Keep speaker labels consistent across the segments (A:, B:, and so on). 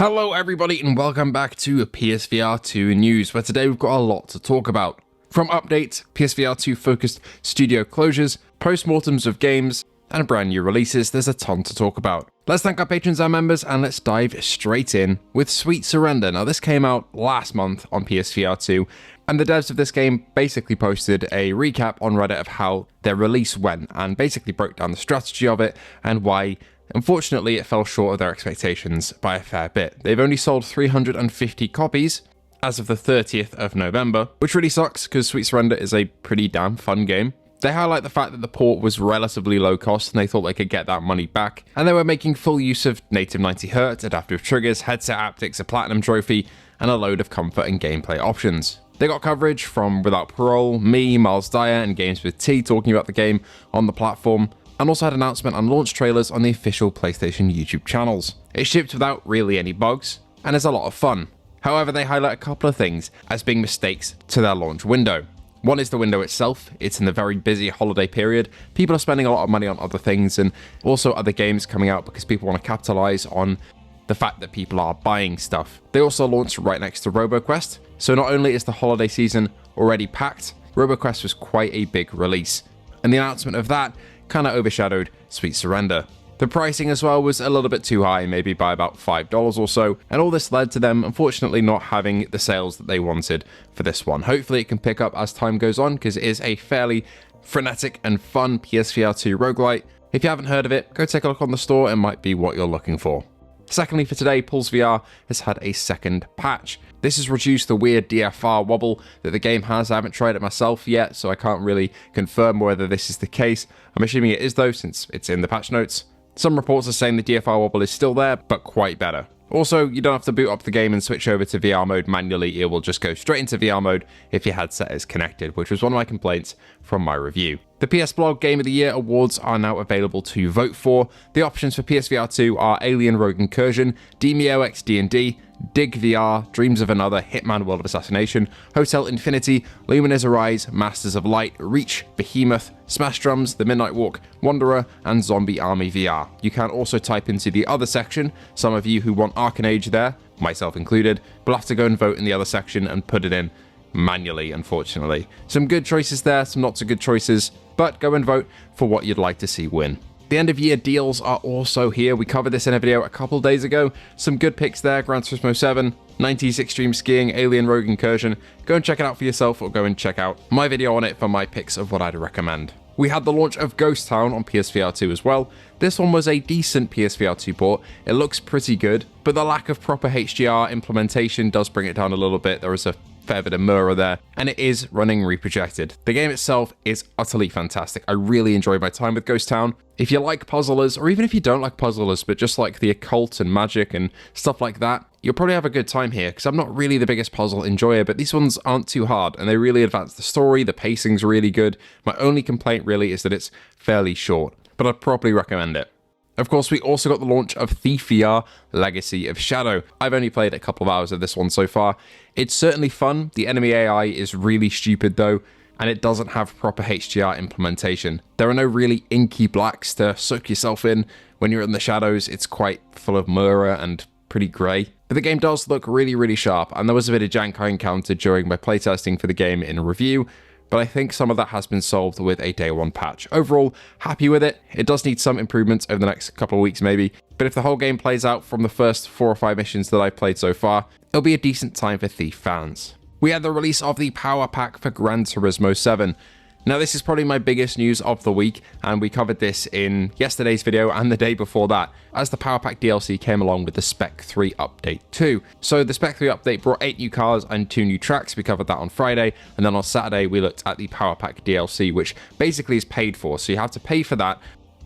A: Hello everybody and welcome back to PSVR2 news, where today we've got a lot to talk about. From updates, PSVR2 focused studio closures, post-mortems of games, and brand new releases, there's a ton to talk about. Let's thank our patrons and members and let's dive straight in with Sweet Surrender. Now this came out last month on PSVR2 and the devs of this game basically posted a recap on Reddit of how their release went and basically broke down the strategy of it and why unfortunately it fell short of their expectations by a fair bit. They've only sold 350 copies as of the 30th of November, which really sucks because Sweet Surrender is a pretty damn fun game. They highlight the fact that the port was relatively low cost and they thought they could get that money back, and they were making full use of native 90Hz, adaptive triggers, headset haptics, a platinum trophy, and a load of comfort and gameplay options. They got coverage from Without Parole, me, Miles Dyer, and Games with T talking about the game on the platform, and also had announcement and launch trailers on the official PlayStation YouTube channels. It shipped without really any bugs, and is a lot of fun. However, they highlight a couple of things as being mistakes to their launch window. One is the window itself. It's in the very busy holiday period. People are spending a lot of money on other things and also other games coming out because people want to capitalize on the fact that people are buying stuff. They also launched right next to RoboQuest, so not only is the holiday season already packed, RoboQuest was quite a big release, and the announcement of that kind of overshadowed Sweet Surrender. The pricing as well was a little bit too high, maybe by about $5 or so, and all this led to them unfortunately not having the sales that they wanted for this one. Hopefully it can pick up as time goes on because it is a fairly frenetic and fun PSVR2 roguelite. If you haven't heard of it, go take a look on the store, it might be what you're looking for. Secondly, for today, Pulse VR has had a second patch. This has reduced the weird DFR wobble that the game has. I haven't tried it myself yet, so I can't really confirm whether this is the case. I'm assuming it is though, since it's in the patch notes. Some reports are saying the DFR wobble is still there, but quite better. Also, you don't have to boot up the game and switch over to VR mode manually, it will just go straight into VR mode if your headset is connected, which was one of my complaints from my review. The PS Blog Game of the Year awards are now available to vote for. The options for PSVR2 are Alien Rogue Incursion, Demeo X D&D, Dig VR, Dreams of Another, Hitman World of Assassination, Hotel Infinity, Luminous Arise, Masters of Light, Reach, Behemoth, Smash Drums, The Midnight Walk, Wanderer, and Zombie Army VR. You can also type into the other section. Some of you who want Arcanage there, myself included, will have to go and vote in the other section and put it in manually, unfortunately. Some good choices there, some not so good choices, but go and vote for what you'd like to see win. The end of year deals are also here. We covered this in a video a couple days ago. Some good picks there: Gran Turismo 7, 90s Extreme Skiing, Alien Rogue Incursion. Go and check it out for yourself or go and check out my video on it for my picks of what I'd recommend. We had the launch of Ghost Town on PSVR2 as well. This one was a decent PSVR2 port. It looks pretty good, but the lack of proper HDR implementation does bring it down a little bit. There is a fair bit of mirror there, and it is running reprojected. The game itself is utterly fantastic. I really enjoyed my time with Ghost Town. If you like puzzlers, or even if you don't like puzzlers, but just like the occult and magic and stuff like that, you'll probably have a good time here, because I'm not really the biggest puzzle enjoyer, but these ones aren't too hard, and they really advance the story. The pacing's really good. My only complaint really is that it's fairly short, but I'd probably recommend it. Of course, we also got the launch of Thief VR Legacy of Shadow. I've only played a couple of hours of this one so far. It's certainly fun. The enemy AI is really stupid though, and it doesn't have proper HDR implementation. There are no really inky blacks to soak yourself in. When you're in the shadows, it's quite full of mirror and pretty grey. But the game does look really, really sharp, and there was a bit of jank I encountered during my playtesting for the game in review, but I think some of that has been solved with a day one patch. Overall, happy with it. It does need some improvements over the next couple of weeks maybe, but if the whole game plays out from the first 4 or 5 missions that I've played so far, it'll be a decent time for Thief fans. We had the release of the Power Pack for Gran Turismo 7. Now this is probably my biggest news of the week, and we covered this in yesterday's video and the day before that, as the Power Pack DLC came along with the Spec 3 update too. So the Spec 3 update brought 8 new cars and 2 new tracks. We covered that on Friday, and then on Saturday we looked at the Power Pack DLC, which basically is paid for, so you have to pay for that,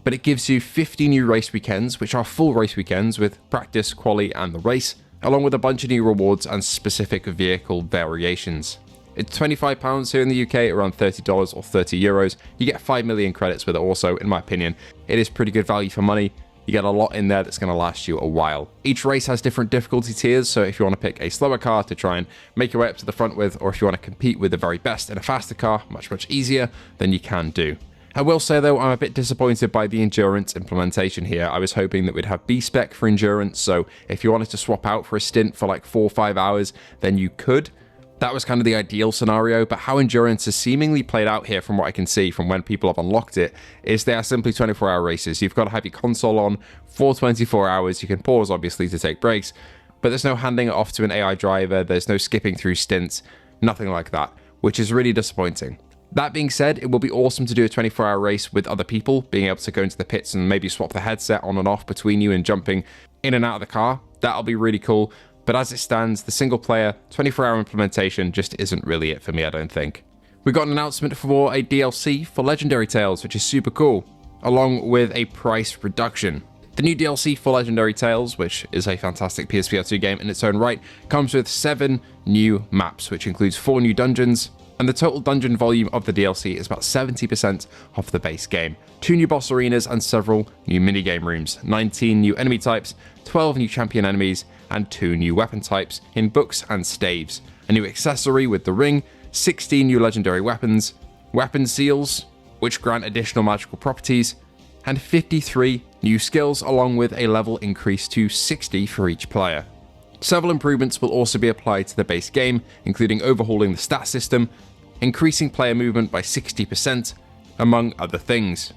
A: but it gives you 50 new race weekends, which are full race weekends with practice, quali, and the race, along with a bunch of new rewards and specific vehicle variations. It's £25 here in the UK, around $30 or €30. You get 5 million credits with it also, in my opinion. It is pretty good value for money. You get a lot in there that's going to last you a while. Each race has different difficulty tiers, so if you want to pick a slower car to try and make your way up to the front with, or if you want to compete with the very best in a faster car, much easier, then you can do. I will say though, I'm a bit disappointed by the endurance implementation here. I was hoping that we'd have B-Spec for endurance, so if you wanted to swap out for a stint for like 4 or 5 hours, then you could. That was kind of the ideal scenario, but how endurance has seemingly played out here from what I can see from when people have unlocked it, is they are simply 24-hour races. You've got to have your console on for 24 hours. You can pause, obviously, to take breaks, but there's no handing it off to an AI driver. There's no skipping through stints, nothing like that, which is really disappointing. That being said, it will be awesome to do a 24-hour race with other people, being able to go into the pits and maybe swap the headset on and off between you and jumping in and out of the car. That'll be really cool. But as it stands, the single player 24-hour implementation just isn't really it for me, I don't think. We got an announcement for a DLC for Legendary Tales, which is super cool, along with a price reduction. The new DLC for Legendary Tales, which is a fantastic PSVR2 game in its own right, comes with 7 new maps, which includes 4 new dungeons, and the total dungeon volume of the DLC is about 70% of the base game. 2 new boss arenas and several new minigame rooms, 19 new enemy types, 12 new champion enemies, and 2 new weapon types in books and staves. A new accessory with the ring, 16 new legendary weapons, weapon seals, which grant additional magical properties, and 53 new skills, along with a level increase to 60 for each player. Several improvements will also be applied to the base game, including overhauling the stat system, increasing player movement by 60%, among other things.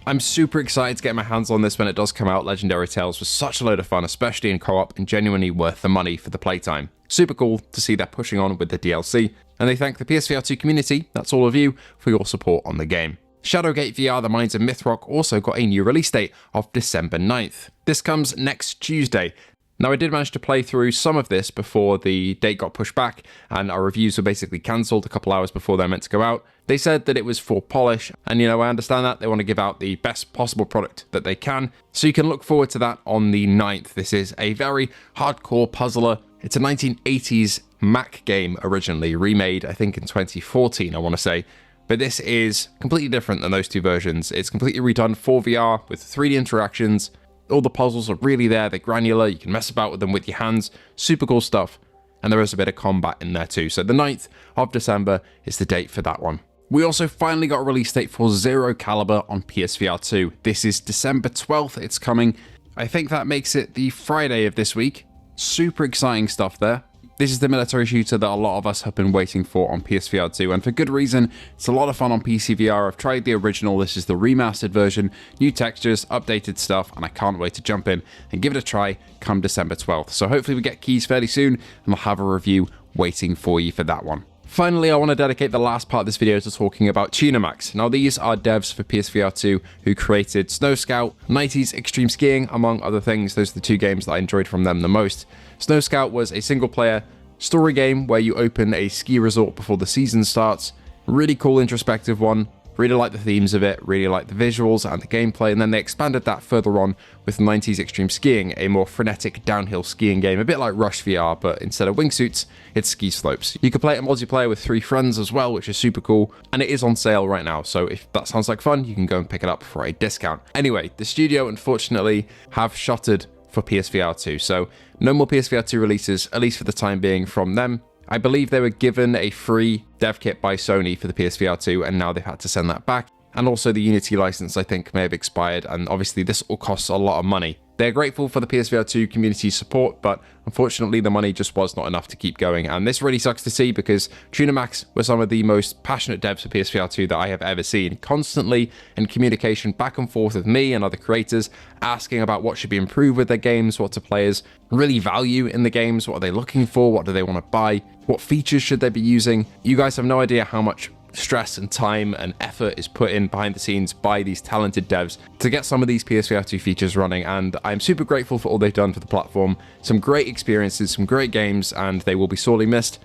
A: I'm super excited to get my hands on this when it does come out. Legendary Tales was such a load of fun, especially in co-op, and genuinely worth the money for the playtime. Super cool to see they're pushing on with the DLC, and they thank the PSVR2 community, that's all of you, for your support on the game. Shadowgate VR The Mines of Mythrock also got a new release date of December 9th. This comes next Tuesday. Now, I did manage to play through some of this before the date got pushed back, and our reviews were basically cancelled a couple hours before they're meant to go out. They said that it was for polish, and I understand that. They want to give out the best possible product that they can, so you can look forward to that on the 9th. This is a very hardcore puzzler. It's a 1980s Mac game originally, remade I think in 2014, I want to say. But this is completely different than those 2 versions. It's completely redone for VR with 3D interactions. All the puzzles are really there, they're granular, you can mess about with them with your hands, super cool stuff, and there is a bit of combat in there too. So the 9th of December is the date for that one. We also finally got a release date for Zero Caliber on PSVR2. This is December 12th, it's coming. I think that makes it the Friday of this week. Super exciting stuff there. This is the military shooter that a lot of us have been waiting for on PSVR2, and for good reason. It's a lot of fun on PCVR. I've tried the original, this is the remastered version, new textures, updated stuff, and I can't wait to jump in and give it a try come December 12th. So hopefully we get keys fairly soon, and I'll have a review waiting for you for that one. Finally, I want to dedicate the last part of this video to talking about Tunermaxx. Now, these are devs for PSVR2 who created Snow Scout, 90s Extreme Skiing, among other things. Those are the 2 games that I enjoyed from them the most. Snow Scout was a single-player story game where you open a ski resort before the season starts. Really cool, introspective one. Really like the themes of it, really like the visuals and the gameplay, and then they expanded that further on with 90s Extreme Skiing, a more frenetic downhill skiing game, a bit like Rush VR, but instead of wingsuits, it's ski slopes. You can play it in multiplayer with 3 friends as well, which is super cool, and it is on sale right now, so if that sounds like fun, you can go and pick it up for a discount. Anyway, the studio unfortunately have shuttered for PSVR2, so no more PSVR2 releases, at least for the time being, from them. I believe they were given a free dev kit by Sony for the PSVR2, and now they've had to send that back. And also the Unity license, I think, may have expired, and obviously this all costs a lot of money. They're grateful for the PSVR2 community support, but unfortunately the money just was not enough to keep going. And this really sucks to see, because Tunermaxx were some of the most passionate devs for PSVR2 that I have ever seen, constantly in communication back and forth with me and other creators, asking about what should be improved with their games, what do players really value in the games, what are they looking for, what do they want to buy, what features should they be using. You guys have no idea how much stress and time and effort is put in behind the scenes by these talented devs to get some of these PSVR2 features running, and I'm super grateful for all they've done for the platform. Some great experiences, some great games, and they will be sorely missed.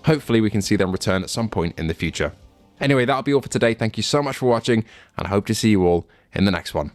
A: Hopefully we can see them return at some point in the future. Anyway, that'll be all for today. Thank you so much for watching, and I hope to see you all in the next one.